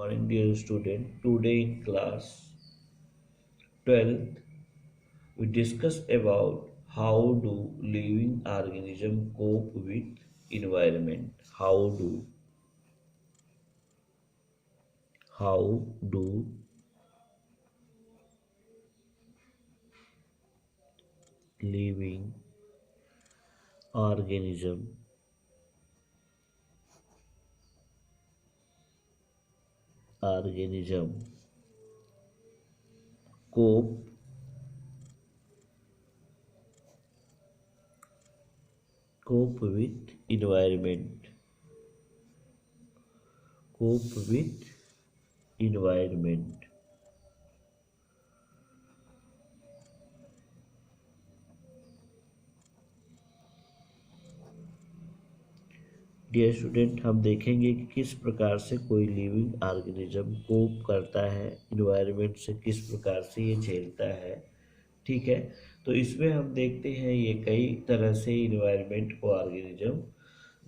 morning, dear student. Today in class 12th, we discuss about how do living organisms cope with environment. How do living organism cope with environment. Cope with environment. Dear student, हम देखेंगे कि किस प्रकार से कोई living organism कोप करता है environment से, किस प्रकार से ये झेलता है। ठीक है, तो इसमें हम देखते हैं ये कई तरह से इन्वायरमेंट को ऑर्गेनिज्म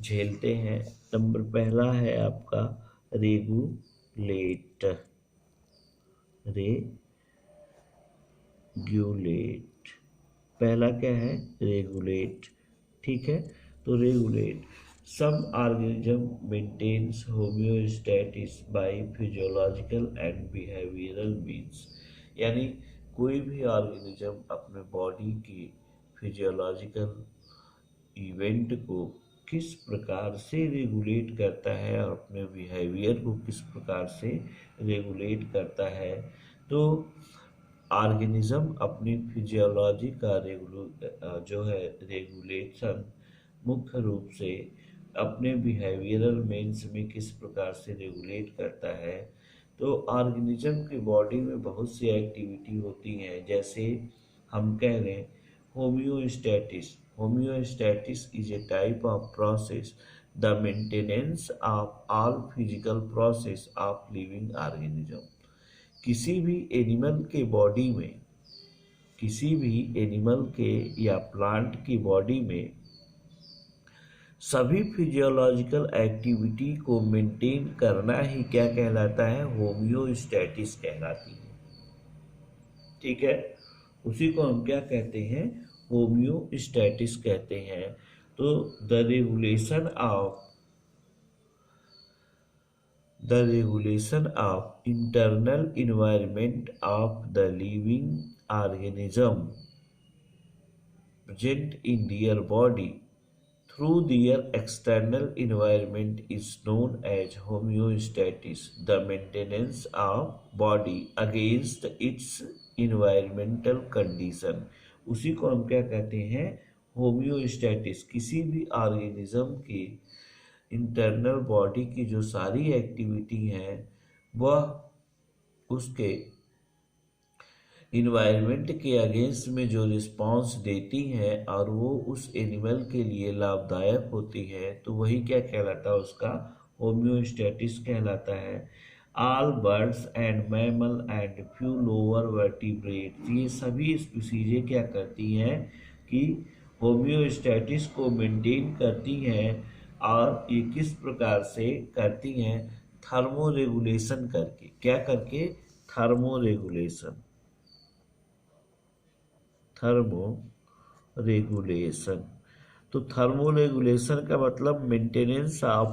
झेलते हैं। नंबर पहला है आपका रेगुलेट। पहला क्या है? रेगुलेट। ठीक है, तो regulate some organism maintains homeostasis by physiological and behavioural means. यानी कोई भी ऑर्गेनिज्म अपने बॉडी की फिजियोलॉजिकल इवेंट को किस प्रकार से रेगुलेट करता है और अपने बिहेवियर को किस प्रकार से रेगुलेट करता है। तो ऑर्गेनिज्म अपनी फिजियोलॉजी का रेगुलेशन मुख्य रूप से अपने बिहेवियरल मीन्स में किस प्रकार से रेगुलेट करता है। तो ऑर्गेनिज्म की बॉडी में बहुत सी एक्टिविटी होती हैं, जैसे हम कह लें homeostasis is a type of process the maintenance of all physical process of living organism. किसी भी एनिमल के या प्लांट की बॉडी में सभी फिजियोलॉजिकल एक्टिविटी को मेंटेन करना ही क्या कहलाता है? होम्योस्टेटिस कहलाती है। ठीक है, उसी को हम क्या कहते हैं? होम्योस्टेटिस कहते हैं। तो the regulation of internal environment of the living organism present in their body through their external environment is known as homeostasis, the maintenance of body against its environmental condition। उसी को हम क्या कहते हैं? होम्योस्टेटिस। किसी भी ऑर्गेनिज्म की internal body की जो सारी एक्टिविटी हैं वह उसके इन्वायरमेंट के अगेंस्ट में जो रिस्पांस देती हैं और वो उस एनिमल के लिए लाभदायक होती है, तो वही क्या कहलाता है? उसका होम्योस्टेटिस कहलाता है। All birds and mammal and few lower vertebrates, ये सभी स्पीसीज क्या करती हैं कि होम्योस्टेटिस को मेंटेन करती हैं। और ये किस प्रकार से करती हैं? थर्मो रेगुलेशन करके। क्या करके? थर्मो रेगुलेशन तो थर्मो रेगुलेशन का मतलब maintenance of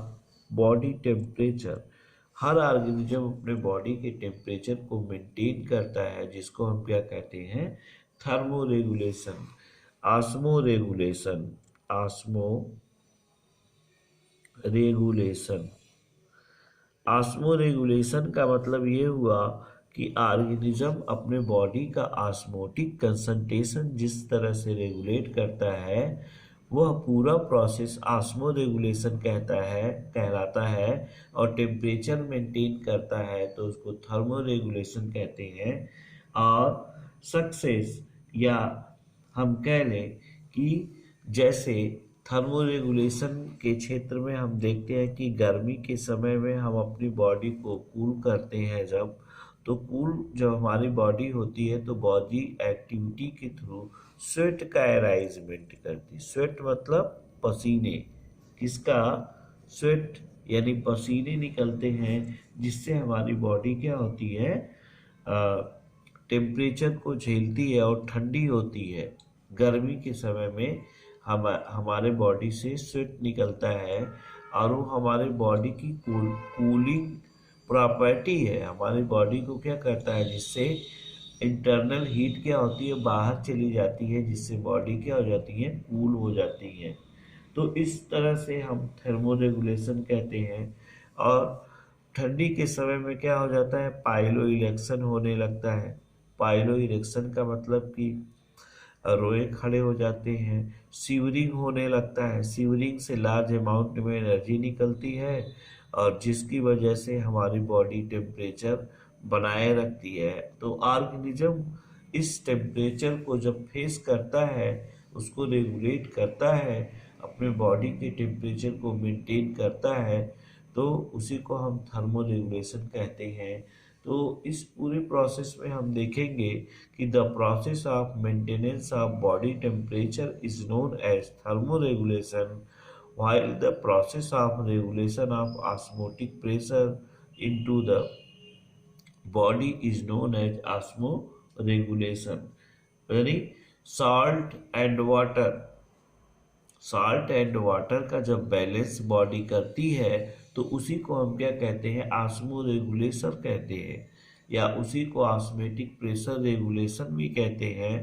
body temperature. Her organism अपने बॉडी के टेम्परेचर को मेंटेन करता है, जिसको हम क्या कहते हैं? Thermo regulation. ऑस्मो रेगुलेशन का मतलब ये हुआ कि ऑर्गेनिज्म अपने बॉडी का ऑस्मोटिक कंसंट्रेशन जिस तरह से रेगुलेट करता है, वह पूरा प्रोसेस ऑस्मो रेगुलेशन कहलाता है। और टेम्परेचर मेंटेन करता है तो उसको थर्मो रेगुलेशन कहते हैं। और सक्सेस, या हम कह लें कि जैसे थर्मो रेगुलेशन के क्षेत्र में हम देखते हैं कि गर्मी के समय में हम अपनी बॉडी को कूल करते हैं। जब हमारी बॉडी होती है तो बॉडी एक्टिविटी के थ्रू स्वेट का अराइजमेंट करती है। स्वेट मतलब पसीने। किसका? स्वेट यानी पसीने निकलते हैं जिससे हमारी बॉडी क्या होती है, टेम्परेचर को झेलती है और ठंडी होती है। गर्मी के समय में हमारे बॉडी से स्वेट निकलता है और वो हमारे बॉडी की कूलिंग प्रॉपर्टी है। हमारी बॉडी को क्या करता है, जिससे इंटरनल हीट क्या होती है, बाहर चली जाती है, जिससे बॉडी क्या हो जाती है, कूल हो जाती है। तो इस तरह से हम थर्मोरेगुलेशन कहते हैं। और ठंडी के समय में क्या हो जाता है, पाइलो इलेक्शन होने लगता है। पाइलो इलेक्शन का मतलब कि रोए खड़े हो जाते हैं। सीवरिंग होने लगता है। सीवरिंग से लार्ज अमाउंट में एनर्जी निकलती है और जिसकी वजह से हमारी बॉडी टेम्परेचर बनाए रखती है। तो ऑर्गेनिज्म इस टेम्परेचर को जब फेस करता है, उसको रेगुलेट करता है, अपने बॉडी के टेम्परेचर को मेंटेन करता है, तो उसी को हम थर्मो रेगुलेशन कहते हैं। तो इस पूरे प्रोसेस में हम देखेंगे कि the process of maintenance of body temperature is known as thermoregulation, while the process of regulation of osmotic pressure into the body is known as osmoregulation. यानी salt and water, salt and water का जब balance body करती है तो उसी को हम क्या कहते हैं, ऑस्मो रेगुलेशन कहते हैं, या उसी को ऑस्मेटिक प्रेशर रेगुलेशन भी कहते हैं।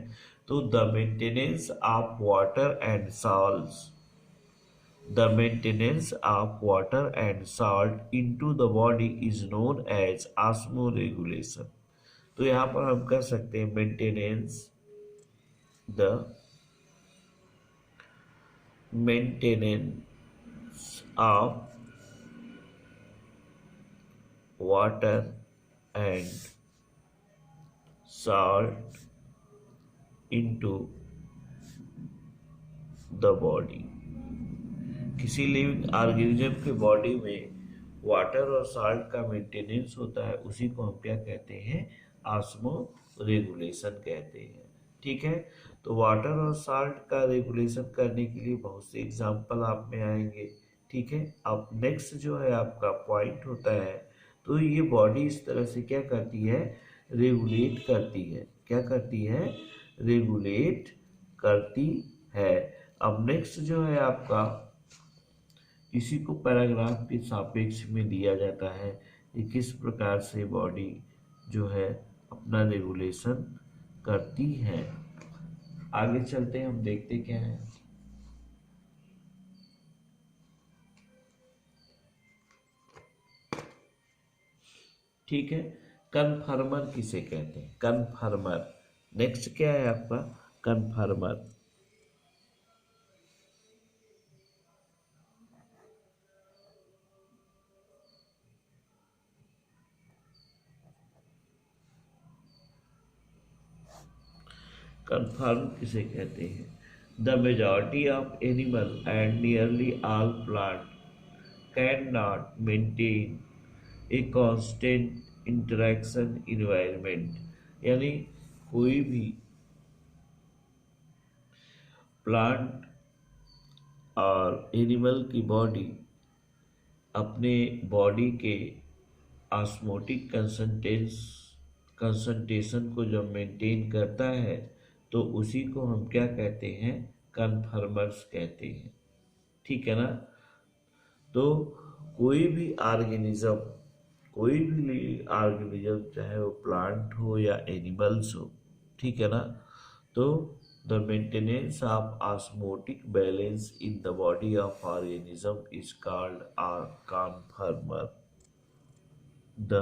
तो the maintenance of water and salts, the maintenance of water and salt into the body is known as osmoregulation. तो यहाँ पर हम कह सकते हैं maintenance, the maintenance of water and salt into the body। किसी लिविंग ऑर्गेनिज्म के body में वाटर और साल्ट का मेंटेनेंस होता है, उसी को हम क्या कहते हैं, ऑस्मो रेगुलेशन कहते हैं। ठीक है, तो वाटर और साल्ट का रेगुलेशन करने के लिए बहुत से एग्जाम्पल आप में आएंगे। ठीक है, अब नेक्स्ट जो है आपका पॉइंट होता है, तो ये बॉडी इस तरह से क्या करती है, रेगुलेट करती है। क्या करती है, रेगुलेट करती है। अब नेक्स्ट जो है आपका, इसी को पैराग्राफ के सापेक्ष में दिया जाता है कि किस प्रकार से बॉडी जो है अपना रेगुलेशन करती है। आगे चलते हैं, हम देखते क्या है। ठीक है, कन्फर्मर किसे कहते हैं, कन्फर्मर। नेक्स्ट क्या है आपका, कन्फर्मर। कन्फर्म किसे कहते हैं, the majority of animal and nearly all plant can not maintain a constant interaction environment. यानी कोई भी प्लांट और एनिमल की बॉडी अपने बॉडी के ऑस्मोटिक कंसंट्रेशन को जब मेंटेन करता है, तो उसी को हम क्या कहते हैं, कन्फर्मर्स कहते हैं। ठीक है ना। तो कोई भी ऑर्गेनिज्म चाहे वो प्लांट हो या एनिमल्स हो, ठीक है ना, तो the maintenance of osmotic balance in the body of organism is called कन्फर्मर। The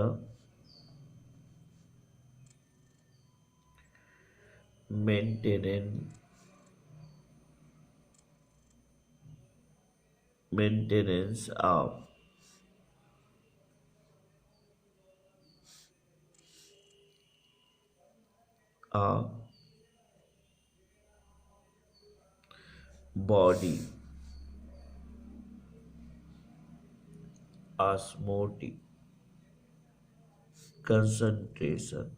maintenance of a body osmotic concentration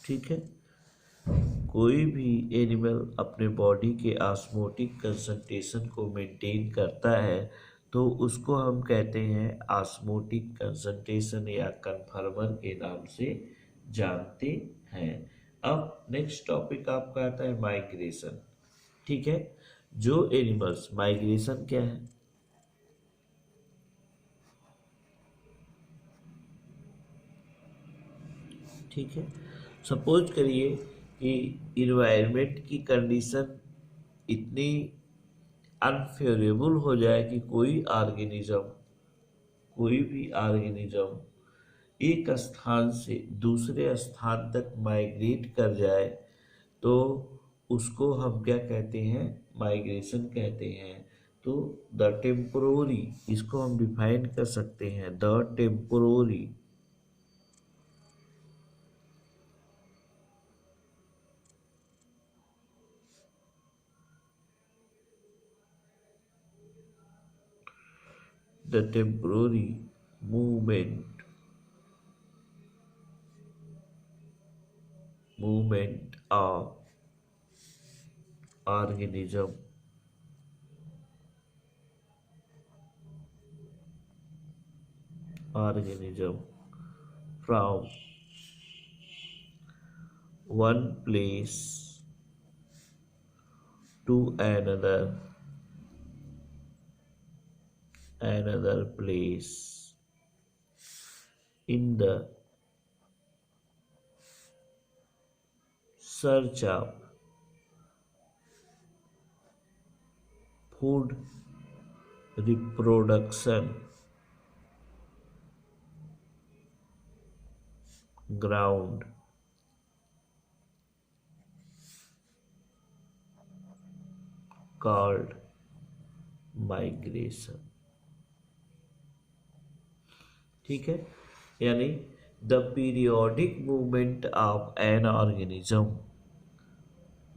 ठीक है। कोई भी एनिमल अपने बॉडी के ऑस्मोटिक कंसंट्रेशन को मेंटेन करता है तो उसको हम कहते हैं ऑस्मोटिक कंसंट्रेशन या कन्फर्मर के नाम से जानते हैं। अब नेक्स्ट टॉपिक आपका आता है माइग्रेशन। ठीक है, जो एनिमल्स, माइग्रेशन क्या है? ठीक है, सपोज करिए कि इन्वायरमेंट की कंडीशन इतनी अनफेवरेबल हो जाए कि कोई भी ऑर्गेनिज्म एक स्थान से दूसरे स्थान तक माइग्रेट कर जाए तो उसको हम क्या कहते हैं? माइग्रेशन कहते हैं। तो द टेम्पोररी, इसको हम डिफाइन कर सकते हैं, the temporary the temporary movement of organism from one place to another place in the search of food, reproduction, ground, called migration. ठीक है, यानी the periodic movement of an organism,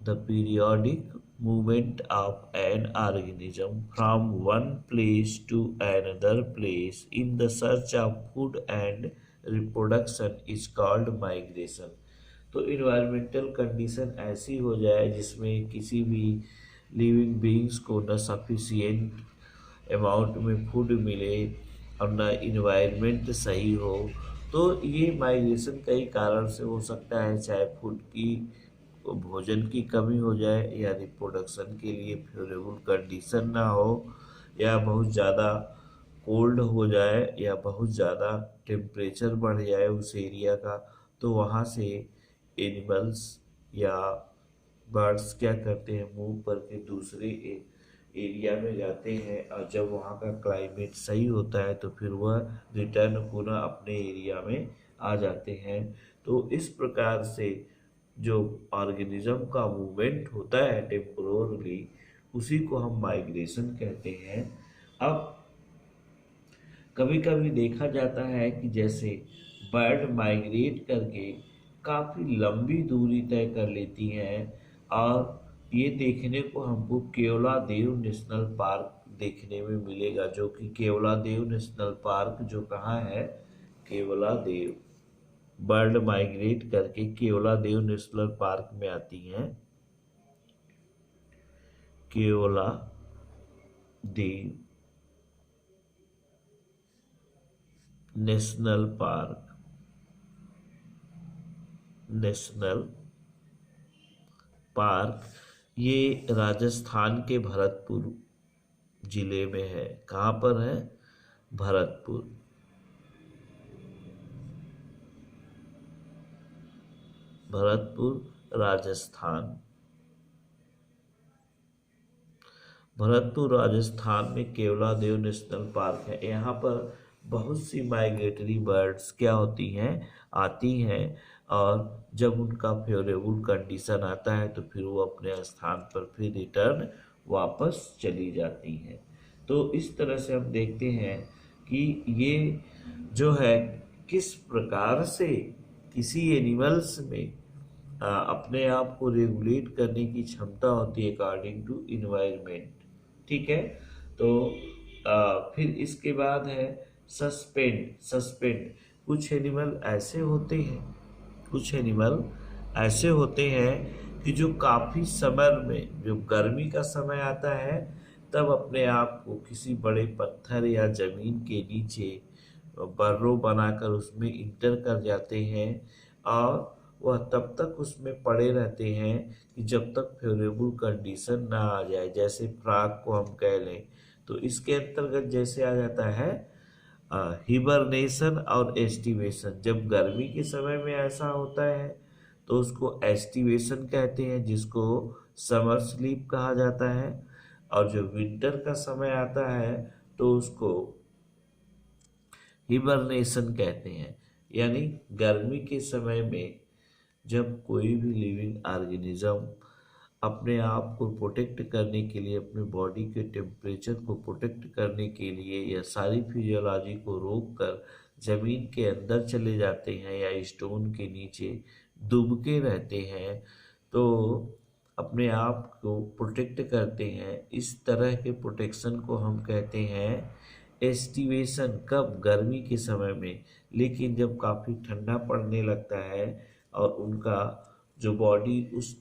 the periodic movement of an organism from one place to another place in the search of food and reproduction is called migration। तो environmental condition ऐसी हो जाए जिसमें किसी भी लिविंग बीइंग्स को न sufficient amount में फूड मिले और न इन्वायरमेंट सही हो, तो ये माइग्रेशन कई कारण से हो सकता है, चाहे फूड की, भोजन की कमी हो जाए, या रिप्रोडक्शन के लिए फेवरेबल कंडीशन ना हो, या बहुत ज़्यादा कोल्ड हो जाए, या बहुत ज़्यादा टेम्परेचर बढ़ जाए उस एरिया का, तो वहाँ से एनिमल्स या बर्ड्स क्या करते हैं, मूव करके दूसरे एरिया में जाते हैं, और जब वहाँ का क्लाइमेट सही होता है तो फिर वह रिटर्न पुनः अपने एरिया में आ जाते हैं। तो इस प्रकार से जो ऑर्गेनिज्म का मूवमेंट होता है टेम्पोरली, उसी को हम माइग्रेशन कहते हैं। अब कभी कभी देखा जाता है कि जैसे बर्ड माइग्रेट करके काफ़ी लंबी दूरी तय कर लेती हैं, और ये देखने को हमको केवलादेव नेशनल पार्क देखने में मिलेगा, जो कि केवलादेव नेशनल पार्क जो कहाँ है? केवलादेव। बर्ड माइग्रेट करके केवलादेव नेशनल पार्क में आती हैं, केवलादेव नेशनल पार्क ये राजस्थान के भरतपुर जिले में है। कहाँ पर है? भरतपुर। राजस्थान। भरतपुर राजस्थान में केवलादेव नेशनल पार्क है। यहाँ पर बहुत सी माइग्रेटरी बर्ड्स क्या होती हैं? आती हैं, और जब उनका फेवरेबल कंडीशन आता है तो फिर वो अपने स्थान पर फिर रिटर्न वापस चली जाती हैं। तो इस तरह से हम देखते हैं कि ये जो है किस प्रकार से किसी एनिमल्स में अपने आप को रेगुलेट करने की क्षमता होती है अकॉर्डिंग टू इन्वायरमेंट। ठीक है, तो फिर इसके बाद है सस्पेंड। कुछ एनिमल ऐसे होते हैं कि जो काफ़ी समर में जो गर्मी का समय आता है तब अपने आप को किसी बड़े पत्थर या ज़मीन के नीचे बर्रों बनाकर उसमें इंटर कर जाते हैं और वह तब तक उसमें पड़े रहते हैं कि जब तक फेवरेबल कंडीशन ना आ जाए, जैसे फ्राक को हम कह लें तो इसके अंतर्गत जैसे आ जाता है हिबरनेशन और एस्टिवेशन। जब गर्मी के समय में ऐसा होता है तो उसको एस्टिवेशन कहते हैं, जिसको समर स्लीप कहा जाता है, और जब विंटर का समय आता है तो उसको हिबरनेशन कहते हैं। यानी गर्मी के समय में जब कोई भी लिविंग ऑर्गेनिज्म अपने आप को प्रोटेक्ट करने के लिए, अपने बॉडी के टेम्परेचर को प्रोटेक्ट करने के लिए या सारी फिजियोलॉजी को रोक कर ज़मीन के अंदर चले जाते हैं या स्टोन के नीचे दुबके रहते हैं, तो अपने आप को प्रोटेक्ट करते हैं। इस तरह के प्रोटेक्शन को हम कहते हैं एस्टिवेशन। कब? गर्मी के समय में। लेकिन जब काफ़ी ठंडा पड़ने लगता है और उनका जो बॉडी उस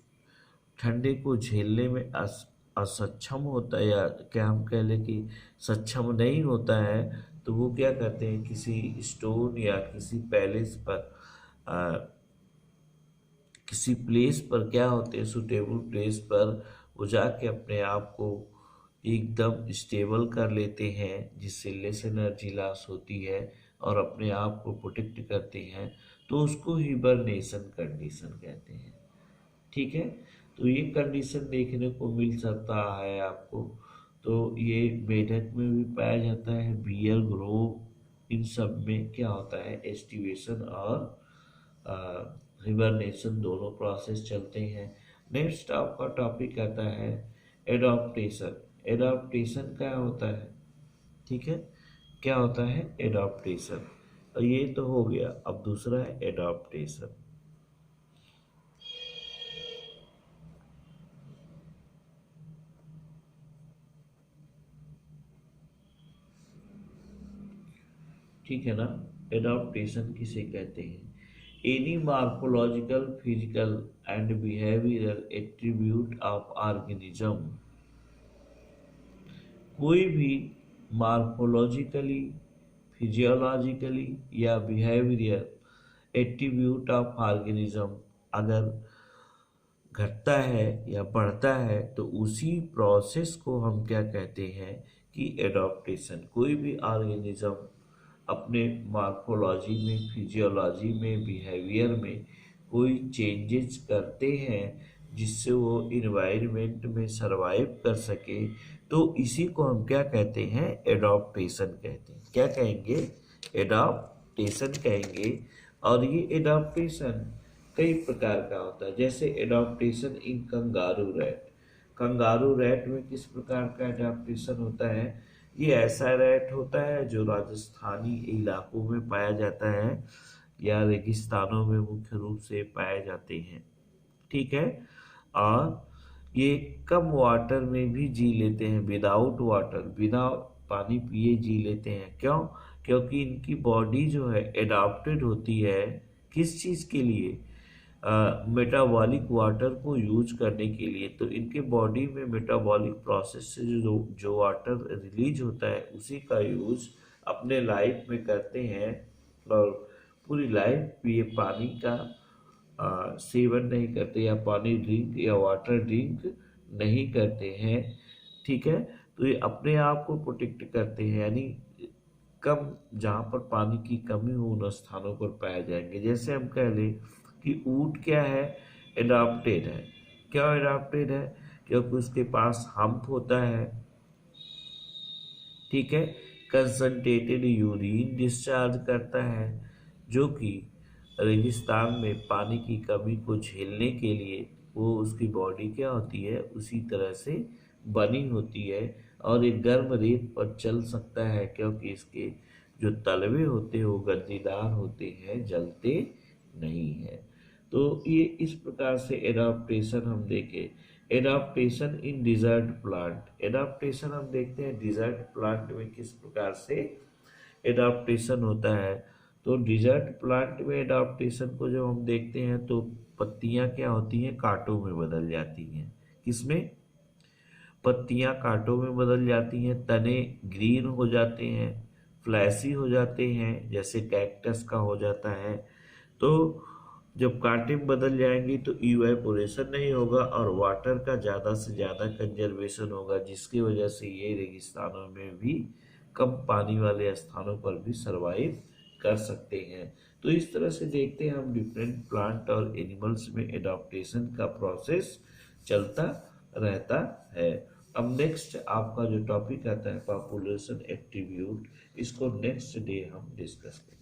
ठंडे को झेलने में असक्षम होता है, या क्या हम कह लें कि सक्षम नहीं होता है, तो वो क्या करते हैं, किसी स्टोन या किसी पैलेस पर किसी प्लेस पर क्या होते हैं, सुटेबल प्लेस पर वो जाके अपने आप को एकदम स्टेबल कर लेते हैं, जिससे लेस एनर्जी लॉस होती है और अपने आप को प्रोटेक्ट करते हैं, तो उसको हिबरनेशन कंडीशन कहते हैं। ठीक है, तो ये कंडीशन देखने को मिल सकता है आपको। तो ये मेढक में भी पाया जाता है, बियर ग्रो, इन सब में क्या होता है, एस्टिवेशन और हिबरनेशन दोनों प्रोसेस चलते हैं। नेक्स्ट आपका टॉपिक आता है एडॉप्टेशन। एडॉप्टेशन क्या होता है? ठीक है, क्या होता है एडॉप्टेशन? और ये तो हो गया, अब दूसरा है एडॉप्टेशन। ठीक है ना। एडॉप्टेशन किसे कहते हैं? Any morphological, physical and behavioural attribute of organism. कोई भी मार्फोलॉजिकली, फिजियोलॉजिकली या बिहेवियरल एट्रीब्यूट ऑफ ऑर्गेनिज्म अगर घटता है या बढ़ता है तो उसी प्रोसेस को हम क्या कहते हैं कि एडॉप्टेशन। कोई भी ऑर्गेनिज्म अपने मार्फोलॉजी में, फिजियोलॉजी में, बिहेवियर में कोई चेंजेस करते हैं जिससे वो इन्वायरमेंट में सरवाइव कर सके, तो इसी को हम क्या कहते हैं, एडॉप्टेशन कहते हैं। क्या कहेंगे? एडॉप्टेशन कहेंगे। और ये एडॉप्टेशन कई प्रकार का होता है, जैसे एडॉप्टेशन इन कंगारू रैट। कंगारू रैट में किस प्रकार का एडॉप्टेशन होता है? ये ऐसा रैट होता है जो राजस्थानी इलाकों में पाया जाता है या रेगिस्तानों में मुख्य रूप से पाए जाते हैं। ठीक है, और ये कम वाटर में भी जी लेते हैं, विदाउट वाटर, बिना पानी पिए जी लेते हैं। क्यों? क्योंकि इनकी बॉडी जो है एडाप्टेड होती है किस चीज़ के लिए? मेटाबॉलिक वाटर को यूज करने के लिए। तो इनके बॉडी में मेटाबॉलिक प्रोसेस से जो वाटर रिलीज होता है उसी का यूज अपने लाइफ में करते हैं, और पूरी लाइफ ये पानी का सेवन नहीं करते या पानी ड्रिंक या वाटर ड्रिंक नहीं करते हैं। ठीक है, तो ये अपने आप को प्रोटेक्ट करते हैं, यानी कम जहाँ पर पानी की कमी हो उन स्थानों पर पाए जाएंगे। जैसे हम कह लें कि ऊँट क्या है, एडाप्टेड है। क्या एडाप्टेड है? क्योंकि उसके पास हम्प होता है। ठीक है, कंसंट्रेटेड यूरिन डिस्चार्ज करता है, जो कि रेगिस्तान में पानी की कमी को झेलने के लिए वो उसकी बॉडी क्या होती है, उसी तरह से बनी होती है। और एक गर्म रेत पर चल सकता है क्योंकि इसके जो तलवे होते हैं वो गद्दीदार होते हैं, जलते नहीं है। तो ये इस प्रकार से एडाप्टेशन हम देखें। एडाप्टेशन इन डिजर्ट प्लांट। एडाप्टेशन हम देखते हैं डिजर्ट प्लांट में किस प्रकार से एडाप्टेशन होता है। तो डिजर्ट प्लांट में एडाप्टेशन को जब हम देखते हैं तो पत्तियां क्या होती हैं, कांटों में बदल जाती हैं। किसमें? पत्तियां कांटों में बदल जाती हैं, तने ग्रीन हो जाते हैं, फ्लैसी हो जाते हैं, जैसे कैक्टस का हो जाता है। तो जब कांटे में बदल जाएंगी तो इवेपोरेशन नहीं होगा और वाटर का ज़्यादा से ज़्यादा कंजर्वेशन होगा, जिसकी वजह से ये रेगिस्तानों में भी, कम पानी वाले स्थानों पर भी सरवाइव कर सकते हैं। तो इस तरह से देखते हैं हम डिफरेंट प्लांट और एनिमल्स में एडाप्टेशन का प्रोसेस चलता रहता है। अब नेक्स्ट आपका जो टॉपिक आता है पॉपुलेशन एट्रीब्यूट, इसको नेक्स्ट डे हम डिस्कस करेंगे।